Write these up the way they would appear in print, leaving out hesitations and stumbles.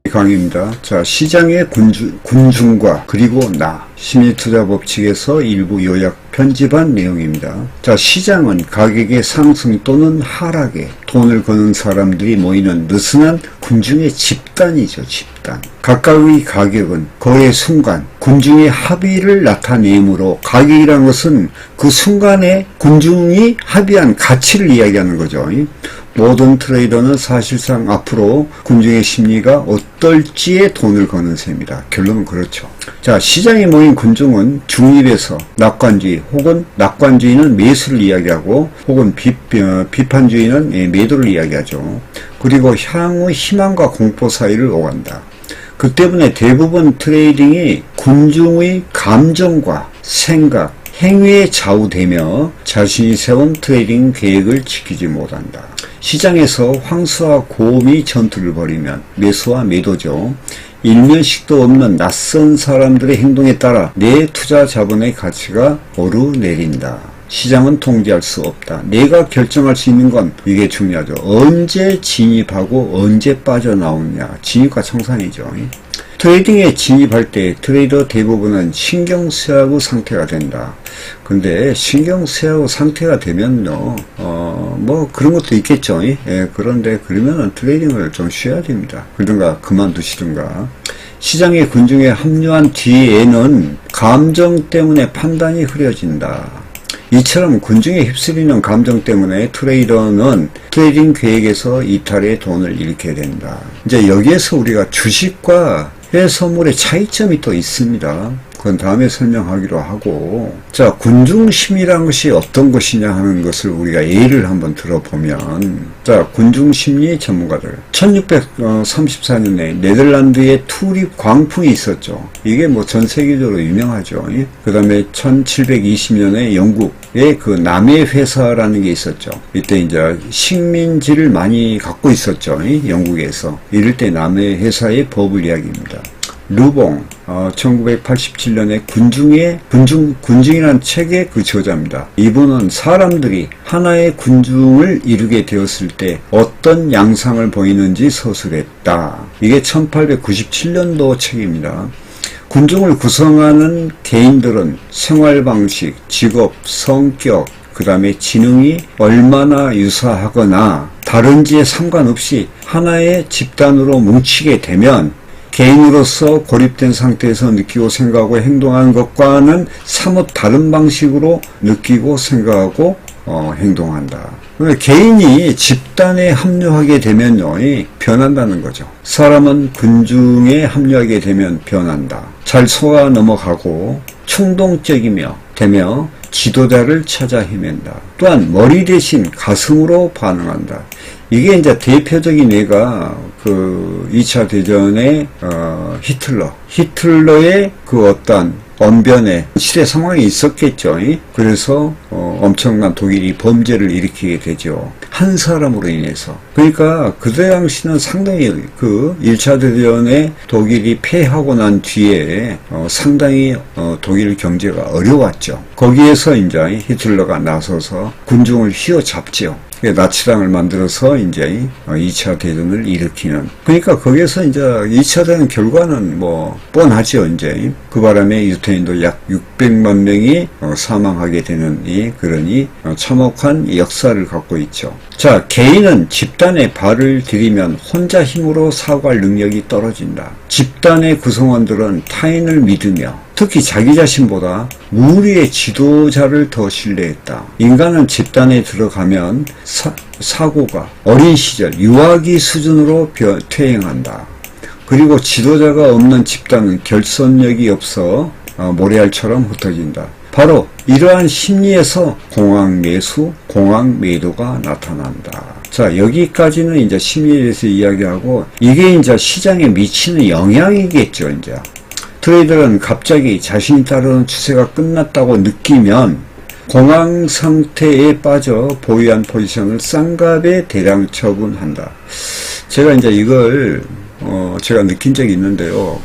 강의입니다. 자, 시장의 군중과 그리고 심리투자 법칙에서 일부 요약 편집한 내용입니다. 자, 시장은 가격의 상승 또는 하락에 돈을 거는 사람들이 모이는 느슨한 군중의 집단이죠. 집단. 각각의 가격은 거래 순간 군중의 합의를 나타내므로 가격이라는 것은 그 순간에 군중이 합의한 가치를 이야기하는 거죠. 모든 트레이더는 사실상 앞으로 군중의 심리가 어떨지에 돈을 거는 셈입니다. 결론은 그렇죠. 자, 시장에 모인 군중은 중립에서 낙관주의 혹은 낙관주의는 매수를 이야기하고 혹은 비판주의는 매도를 이야기하죠. 그리고 향후 희망과 공포 사이를 오간다. 그 때문에 대부분 트레이딩이 군중의 감정과 생각, 행위에 좌우되며 자신이 세운 트레이딩 계획을 지키지 못한다. 시장에서 황수와 고음이 전투를 벌이면 매수와 매도죠. 일면식도 없는 낯선 사람들의 행동에 따라 내 투자 자본의 가치가 오르내린다. 시장은 통제할 수 없다. 내가 결정할 수 있는 건 이게 중요하죠. 언제 진입하고 언제 빠져나오느냐. 진입과 청산이죠. 트레이딩에 진입할 때 트레이더 대부분은 신경쇠하고 상태가 된다. 근데 신경쇠하고 상태가 되면요, 뭐 그런 것도 있겠죠. 예, 그런데 그러면은 트레이딩을 좀 쉬어야 됩니다. 그러든가 그만두시든가. 시장의 군중에 합류한 뒤에는 감정 때문에 판단이 흐려진다. 이처럼 군중에 휩쓸리는 감정 때문에 트레이더는 트레이딩 계획에서 이탈의 돈을 잃게 된다. 이제 여기에서 우리가 주식과 해선물의 차이점이 또 있습니다. 그건 다음에 설명하기로 하고, 자, 군중심리라는 것이 어떤 것이냐 하는 것을 우리가 예를 한번 들어보면, 자, 군중심리 전문가들 1634년에 네덜란드에 투립 광풍이 있었죠. 이게 뭐 전 세계적으로 유명하죠. 그 다음에 1720년에 영국에 그 남해 회사라는 게 있었죠. 이때 이제 식민지를 많이 갖고 있었죠. 영국에서. 이럴 때 남해 회사의 법을 이야기합니다. 르봉 1987년에 군중이라는 책의 그 저자입니다. 이분은 사람들이 하나의 군중을 이루게 되었을 때 어떤 양상을 보이는지 서술했다. 이게 1897년도 책입니다. 군중을 구성하는 개인들은 생활방식, 직업, 성격, 그 다음에 지능이 얼마나 유사하거나 다른지에 상관없이 하나의 집단으로 뭉치게 되면 개인으로서 고립된 상태에서 느끼고 생각하고 행동하는 것과는 사뭇 다른 방식으로 느끼고 생각하고 행동한다. 개인이 집단에 합류하게 되면요, 변한다는 거죠. 사람은 군중에 합류하게 되면 변한다. 잘 속아 넘어가고 충동적이며 되며 지도자를 찾아 헤맨다. 또한 머리 대신 가슴으로 반응한다. 이게 이제 대표적인 예가 그 2차 대전의 히틀러의 그 어떤 언변의 시대 상황이 있었겠죠. 그래서 엄청난 독일이 범죄를 일으키게 되죠. 한 사람으로 인해서. 그러니까 그때 당시는 상당히 그 1차 대전에 독일이 패하고 난 뒤에 상당히 독일 경제가 어려웠죠. 거기에서 이제 히틀러가 나서서 군중을 휘어잡죠. 나치당을 만들어서 이제 2차 대전을 일으키는. 그러니까 거기에서 이제 2차 대전 결과는 뭐 뻔하죠. 이제 그 바람에 유태인도 약 600만 명이 사망하게 되는 그러니 참혹한 역사를 갖고 있죠. 자, 개인은 집단에 발을 들이면 혼자 힘으로 사고할 능력이 떨어진다. 집단의 구성원들은 타인을 믿으며 특히 자기 자신보다 무리의 지도자를 더 신뢰했다. 인간은 집단에 들어가면 사고가 어린 시절 유아기 수준으로 퇴행한다. 그리고 지도자가 없는 집단은 결선력이 없어 모래알처럼 흩어진다. 바로 이러한 심리에서 공황매수, 공황매도가 나타난다. 자, 여기까지는 이제 심리에 대해서 이야기하고, 이게 이제 시장에 미치는 영향이겠죠, 이제. 트레이더는 갑자기 자신이 따르는 추세가 끝났다고 느끼면 공황 상태에 빠져 보유한 포지션을 싼값에 대량 처분한다. 제가 이제 이걸 제가 느낀 적이 있는데요.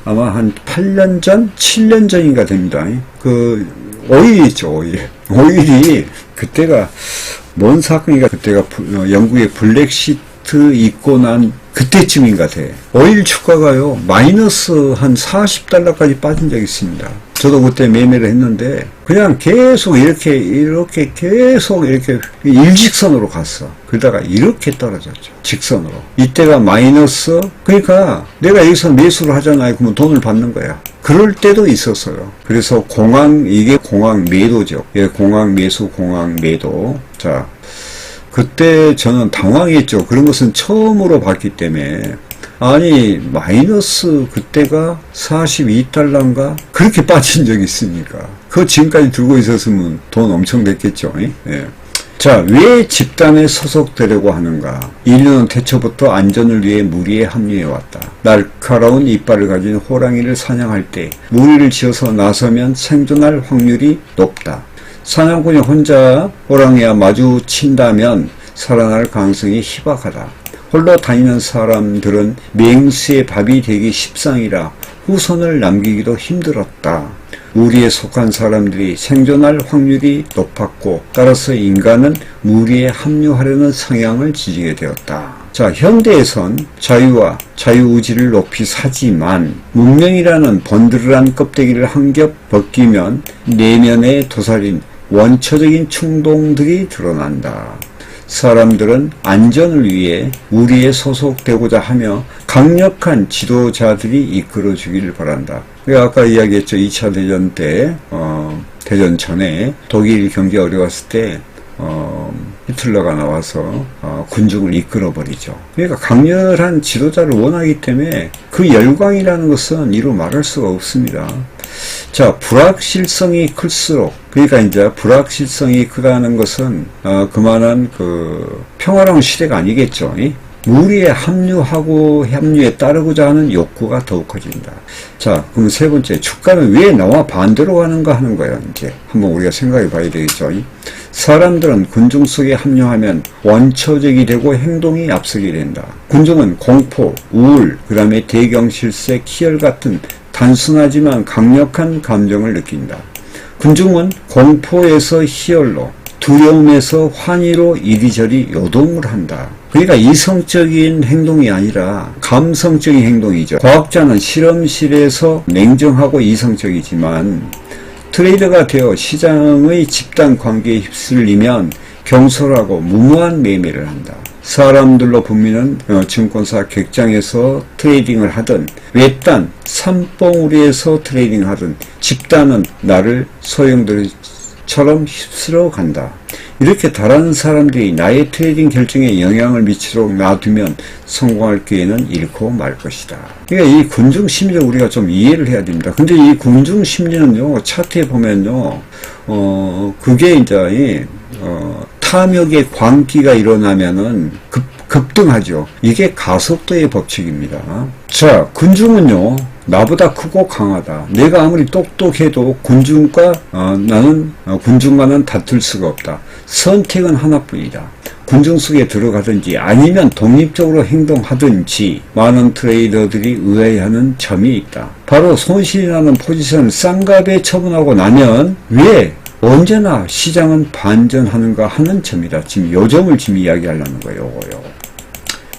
아마 한 8년 전, 7년 전인가 됩니다. 그 5.1 있죠, 5.1. 5.1이 그때가 뭔 사건인가, 그때가 영국의 블랙시트 있고 난 그때쯤인 것 같아. 오일 주가가요, 마이너스 한 40달러까지 빠진 적이 있습니다. 저도 그때 매매를 했는데, 그냥 계속 이렇게 계속 이렇게 일직선으로 갔어. 그러다가 이렇게 떨어졌죠. 직선으로. 이때가 마이너스, 그러니까 내가 여기서 매수를 하잖아요. 그러면 돈을 받는 거야. 그럴 때도 있었어요. 그래서 이게 공황 매도죠. 예, 공황 매수, 공황 매도. 자, 그때 저는 당황했죠. 그런 것은 처음으로 봤기 때문에. 아니, 마이너스 그때가 42달러인가? 그렇게 빠진 적이 있으니까. 그거 지금까지 들고 있었으면 돈 엄청 됐겠죠. 예. 자, 왜 집단에 소속되려고 하는가? 인류는 태초부터 안전을 위해 무리에 합류해왔다. 날카로운 이빨을 가진 호랑이를 사냥할 때 무리를 지어서 나서면 생존할 확률이 높다. 사냥꾼이 혼자 호랑이와 마주친다면 살아날 가능성이 희박하다. 홀로 다니는 사람들은 맹수의 밥이 되기 십상이라 후손을 남기기도 힘들었다. 무리에 속한 사람들이 생존할 확률이 높았고 따라서 인간은 무리에 합류하려는 성향을 지지게 되었다. 자, 현대에선 자유와 자유의지를 높이 사지만 문명이라는 번드르한 껍데기를 한 겹 벗기면 내면에 도사린 원초적인 충동들이 드러난다. 사람들은 안전을 위해 무리에 소속되고자 하며 강력한 지도자들이 이끌어주기를 바란다. 아까 이야기했죠. 2차 대전 때, 대전 전에 독일 경제 어려웠을 때 히틀러가 나와서 군중을 이끌어버리죠. 그러니까 강렬한 지도자를 원하기 때문에 그 열광이라는 것은 이루 말할 수가 없습니다. 자, 불확실성이 클수록, 그러니까 이제 불확실성이 크다는 것은 그만한 평화로운 시대가 아니겠죠. 무리에 합류에 따르고자 하는 욕구가 더욱 커진다. 자, 그럼 세 번째, 주가는 왜 나와 반대로 가는가 하는 거예요. 이제 한번 우리가 생각해 봐야 되겠죠. 사람들은 군중 속에 합류하면 원초적이 되고 행동이 앞서게 된다. 군중은 공포, 우울, 그 다음에 대경실색, 희열 같은 단순하지만 강력한 감정을 느낀다. 군중은 공포에서 희열로, 두려움에서 환희로 이리저리 요동을 한다. 그러니까 이성적인 행동이 아니라 감성적인 행동이죠. 과학자는 실험실에서 냉정하고 이성적이지만 트레이더가 되어 시장의 집단 관계에 휩쓸리면 경솔하고 무모한 매매를 한다. 사람들로 붐비는 증권사 객장에서 트레이딩을 하든 외딴 산봉우리에서 트레이딩을 하든 집단은 나를 소형들처럼 휩쓸어 간다. 이렇게 다른 사람들이 나의 트레이딩 결정에 영향을 미치도록 놔두면 성공할 기회는 잃고 말 것이다. 그러니까 이 군중 심리를 우리가 좀 이해를 해야 됩니다. 근데 이 군중 심리는요, 차트에 보면요, 그게 이제, 탐욕의 광기가 일어나면은 급등하죠. 이게 가속도의 법칙입니다. 자, 군중은요, 나보다 크고 강하다. 내가 아무리 똑똑해도 군중과는 다툴 수가 없다. 선택은 하나뿐이다. 군중 속에 들어가든지 아니면 독립적으로 행동하든지 많은 트레이더들이 의아해하는 점이 있다. 바로 손실이 나는 포지션을 쌍갑에 처분하고 나면 왜 언제나 시장은 반전하는가 하는 점이다. 지금 요 점을 지금 이야기하려는 거예요. 요거요.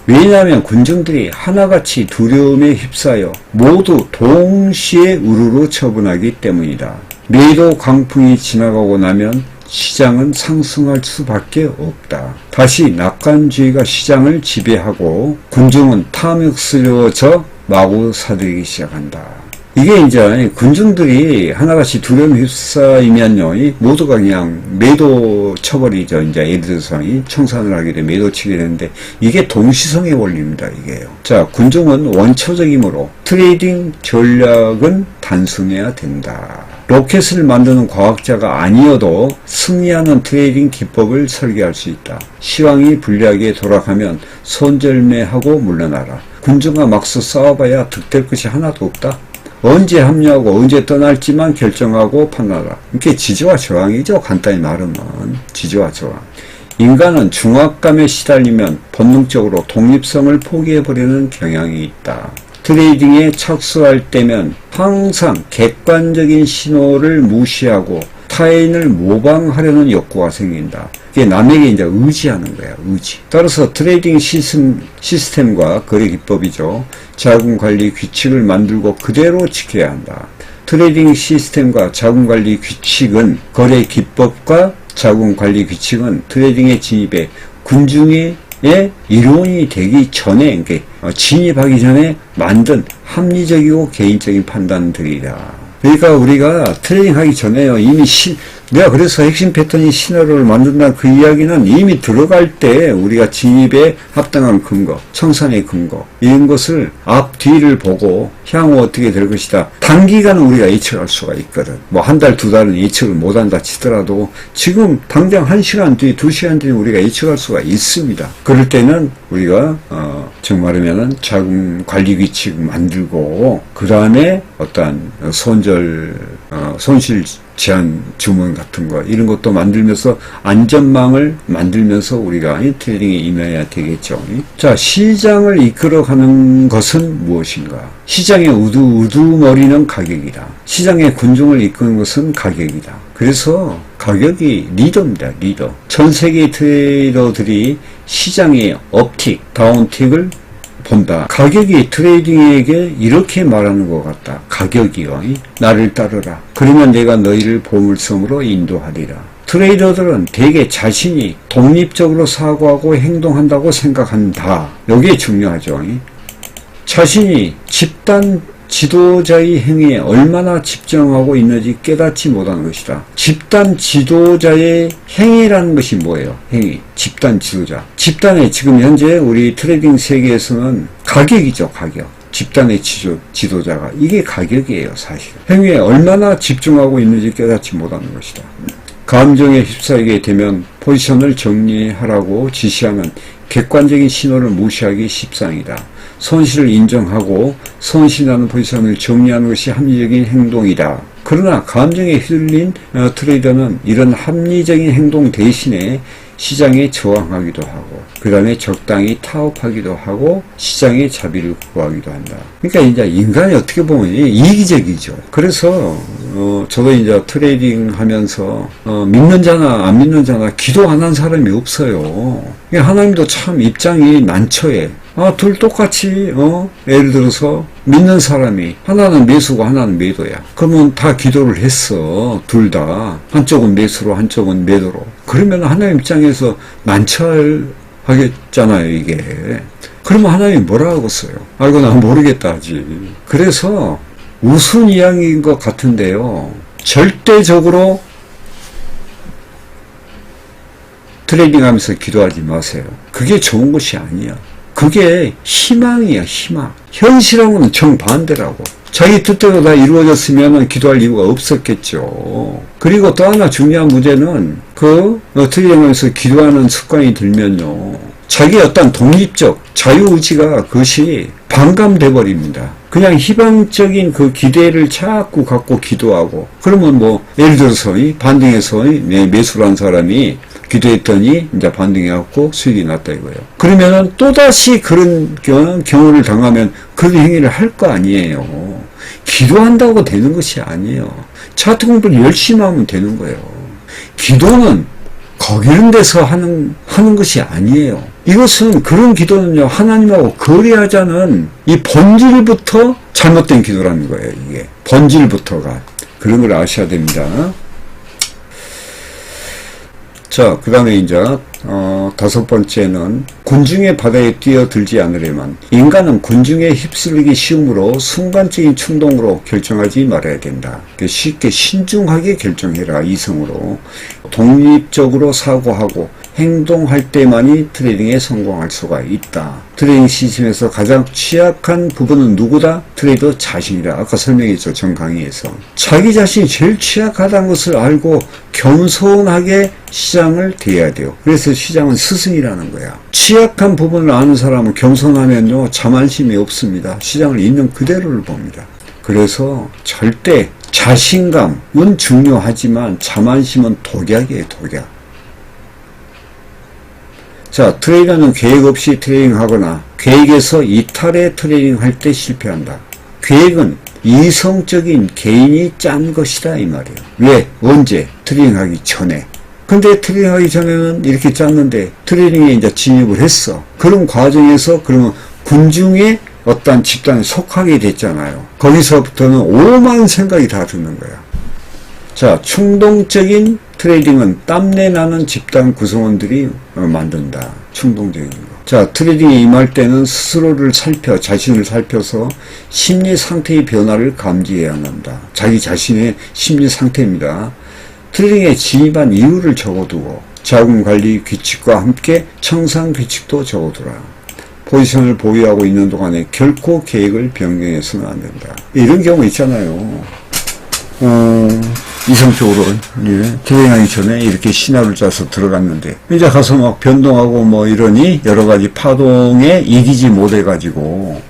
왜냐하면 군중들이 하나같이 두려움에 휩싸여 모두 동시에 우르르 처분하기 때문이다. 매도 강풍이 지나가고 나면 시장은 상승할 수밖에 없다. 다시 낙관주의가 시장을 지배하고 군중은 탐욕스러워져 마구 사들이기 시작한다. 이게 이제 군중들이 하나같이 두려움에 휩싸이면요, 모두가 그냥 매도 쳐버리죠. 이제 예를 들어서 청산을 하게 되면 매도 치게 되는데 이게 동시성의 원리입니다. 이게요. 자, 군중은 원초적이므로 트레이딩 전략은 단순해야 된다. 로켓을 만드는 과학자가 아니어도 승리하는 트레이딩 기법을 설계할 수 있다. 시황이 불리하게 돌아가면 손절매하고 물러나라. 군중과 막서 싸워봐야 득될 것이 하나도 없다. 언제 합류하고 언제 떠날지만 결정하고 판단하라. 이게 지지와 저항이죠. 간단히 말하면 지지와 저항. 인간은 중압감에 시달리면 본능적으로 독립성을 포기해버리는 경향이 있다. 트레이딩에 착수할 때면 항상 객관적인 신호를 무시하고 타인을 모방하려는 욕구가 생긴다. 그게 남에게 이제 의지하는 거야, 의지. 따라서 트레이딩 시스템과 거래 기법이죠. 자금 관리 규칙을 만들고 그대로 지켜야 한다. 트레이딩 시스템과 자금 관리 규칙은 거래 기법과 자금 관리 규칙은 트레이딩에 진입해 군중의 이론이 되기 전에, 진입하기 전에 만든 합리적이고 개인적인 판단들이다. 그러니까 우리가 트레이딩 하기 전에요, 이미 내가 그래서 핵심 패턴이 시나리오를 만든다는 그 이야기는 이미 들어갈 때 우리가 진입에 합당한 근거, 청산의 근거, 이런 것을 앞, 뒤를 보고 향후 어떻게 될 것이다. 단기간은 우리가 예측할 수가 있거든. 뭐 한 달, 두 달은 예측을 못한다 치더라도 지금 당장 1시간 뒤, 2시간 뒤에 우리가 예측할 수가 있습니다. 그럴 때는 우리가, 정말하면은 자금 관리 규칙 만들고, 그 다음에 어떠한 손실 제한 주문 같은 거 이런 것도 만들면서 안전망을 만들면서 우리가 트레이딩에 임해야 되겠죠. 자, 시장을 이끌어가는 것은 무엇인가? 시장의 우두머리는 가격이다. 시장의 군중을 이끄는 것은 가격이다. 그래서 가격이 리더입니다. 리더. 전 세계 트레이더들이 시장의 업틱, 다운틱을 본다. 가격이 트레이딩에게 이렇게 말하는 것 같다. 가격이요. 나를 따르라. 그러면 내가 너희를 보물섬으로 인도하리라. 트레이더들은 대개 자신이 독립적으로 사고하고 행동한다고 생각한다. 이게 중요하죠. 자신이 집단 지도자의 행위에 얼마나 집중하고 있는지 깨닫지 못하는 것이다. 집단 지도자의 행위라는 것이 뭐예요? 행위. 집단 지도자. 집단의 지금 현재 우리 트레이딩 세계에서는 가격이죠, 가격. 집단의 지도자가. 이게 가격이에요, 사실. 행위에 얼마나 집중하고 있는지 깨닫지 못하는 것이다. 감정에 휩싸이게 되면 포지션을 정리하라고 지시하는 객관적인 신호를 무시하기 십상이다. 손실을 인정하고 손실하는 포지션을 정리하는 것이 합리적인 행동이다. 그러나 감정에 휘둘린 트레이더는 이런 합리적인 행동 대신에 시장에 저항하기도 하고 그 다음에 적당히 타협하기도 하고 시장의 자비를 구하기도 한다. 그러니까 이제 인간이 어떻게 보면 이기적이죠. 그래서 저도 이제 트레이딩 하면서 믿는 자나 안 믿는 자나 기도 안 한 사람이 없어요. 하나님도 참 입장이 난처해. 둘 똑같이 예를 들어서 믿는 사람이 하나는 매수고 하나는 매도야. 그러면 다 기도를 했어. 둘 다. 한쪽은 매수로 한쪽은 매도로. 그러면 하나님 입장에서 난처하겠잖아요, 이게. 그러면 하나님이 뭐라 하겠어요? 이거 난 모르겠다 하지. 그래서 우스운 이야기인 것 같은데요. 절대적으로 트레이딩 하면서 기도하지 마세요. 그게 좋은 것이 아니야. 그게 희망이야, 희망. 현실하고는 정반대라고. 자기 뜻대로 다 이루어졌으면 기도할 이유가 없었겠죠. 그리고 또 하나 중요한 문제는 트레이딩하면서 기도하는 습관이 들면요. 자기의 어떤 독립적 자유의지가 그것이 반감돼 버립니다. 그냥 희망적인 그 기대를 자꾸 갖고 기도하고 그러면 예를 들어서 반등해서 매수를 한 사람이 기도했더니 이제 반등해갖고 수익이 났다 이거예요. 그러면은 또다시 그런 경우를 당하면 그런 행위를 할 거 아니에요. 기도한다고 되는 것이 아니에요. 차트 공부를 열심히 하면 되는 거예요. 기도는 거기는 데서 하는 것이 아니에요. 이것은 그런 기도는요, 하나님하고 거래하자는 이 본질부터 잘못된 기도라는 거예요, 이게. 본질부터가. 그런 걸 아셔야 됩니다. 자, 그 다음에 이제, 5번째는 군중의 바다에 뛰어들지 않으려면 인간은 군중에 휩쓸리기 쉬우므로 순간적인 충동으로 결정하지 말아야 된다. 쉽게 신중하게 결정해라, 이성으로. 독립적으로 사고하고 행동할 때만이 트레이딩에 성공할 수가 있다. 트레이딩 시스템에서 가장 취약한 부분은 누구다? 트레이더 자신이다. 아까 설명했죠, 전 강의에서. 자기 자신이 제일 취약하다는 것을 알고 겸손하게 시장을 대해야 돼요. 그래서 시장은 스승이라는 거야. 취약한 부분을 아는 사람은 겸손하면요, 자만심이 없습니다. 시장을 있는 그대로를 봅니다. 그래서 절대 자신감은 중요하지만 자만심은 독약이에요, 독약. 자, 트레이더는 계획 없이 트레이딩하거나 계획에서 이탈해 트레이딩할 때 실패한다. 계획은 이성적인 개인이 짠 것이다 이 말이에요. 왜? 언제? 트레이딩하기 전에. 근데 트레이딩하기 전에는 이렇게 짰는데 트레이딩에 이제 진입을 했어. 그런 과정에서 그러면 군중의 어떤 집단에 속하게 됐잖아요. 거기서부터는 오만 생각이 다 드는 거야. 자, 충동적인 트레이딩은 땀내 나는 집단 구성원들이 만든다. 충동적인 거. 자, 트레이딩에 임할 때는 스스로를 자신을 살펴서 심리 상태의 변화를 감지해야 한다. 자기 자신의 심리 상태입니다. 트레이딩에 진입한 이유를 적어두고 자금 관리 규칙과 함께 청산 규칙도 적어두라. 포지션을 보유하고 있는 동안에 결코 계획을 변경해서는 안 된다. 이런 경우 있잖아요. 이성적으로, 예, 트레이딩하기 전에 이렇게 시나리오를 짜서 들어갔는데, 이제 가서 막 변동하고 뭐 이러니 여러 가지 파동에 이기지 못해가지고,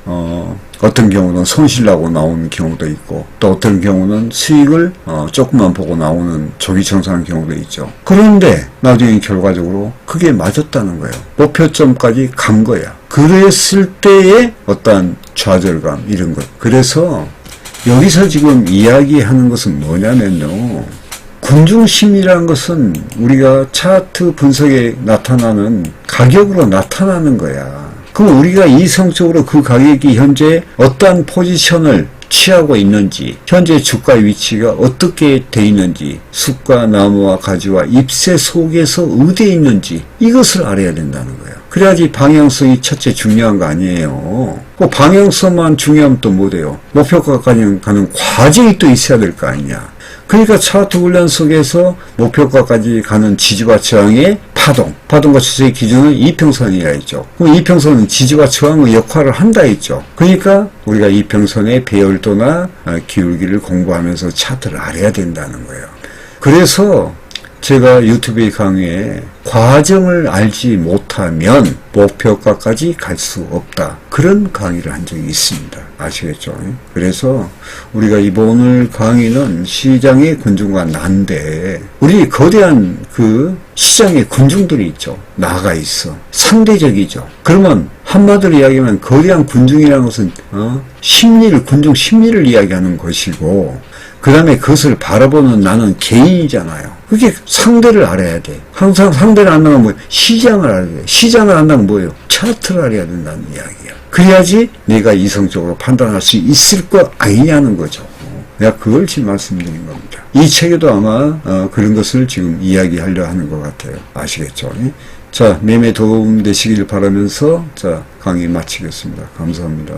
어떤 경우는 손실나고 나오는 경우도 있고, 또 어떤 경우는 수익을, 조금만 보고 나오는 조기청산하는 경우도 있죠. 그런데 나중에 결과적으로 그게 맞았다는 거예요. 목표점까지 간 거야. 그랬을 때의 어떤 좌절감, 이런 것. 그래서, 여기서 지금 이야기하는 것은 뭐냐면요. 군중심리라는 것은 우리가 차트 분석에 나타나는 가격으로 나타나는 거야. 그럼 우리가 이성적으로 그 가격이 현재 어떠한 포지션을 취하고 있는지, 현재 주가 위치가 어떻게 돼 있는지, 숲과 나무와 가지와 잎새 속에서 어디에 있는지 이것을 알아야 된다는 거예요. 그래야지 방향성이 첫째 중요한 거 아니에요. 그 방향성만 중요하면 또 못해요. 목표가까지 가는 과정이 또 있어야 될 거 아니냐. 그러니까 차트 훈련 속에서 목표가까지 가는 지지와 저항의 파동과 추세의 기준은 이평선이라 했죠. 그럼 이평선은 지지와 저항의 역할을 한다 했죠. 그러니까 우리가 이평선의 배열도나 기울기를 공부하면서 차트를 알아야 된다는 거예요. 그래서 제가 유튜브에 강의에 과정을 알지 못하면 목표가까지 갈 수 없다. 그런 강의를 한 적이 있습니다. 아시겠죠? 그래서 우리가 오늘 강의는 시장의 군중과 나인데 우리 거대한 그 시장의 군중들이 있죠. 나가 있어. 상대적이죠. 그러면 한마디로 이야기하면 거대한 군중이라는 것은 군중 심리를 이야기하는 것이고 그 다음에 그것을 바라보는 나는 개인이잖아요. 그게 상대를 알아야 돼. 항상 상대를 안다면 뭐예요? 시장을 알아야 돼. 시장을 안다면 뭐예요? 차트를 알아야 된다는 이야기야. 그래야지 내가 이성적으로 판단할 수 있을 것 아니냐는 거죠. 내가 그걸 지금 말씀드린 겁니다. 이 책에도 아마 그런 것을 지금 이야기하려 하는 것 같아요. 아시겠죠? 자, 매매 도움 되시길 바라면서 자, 강의 마치겠습니다. 감사합니다.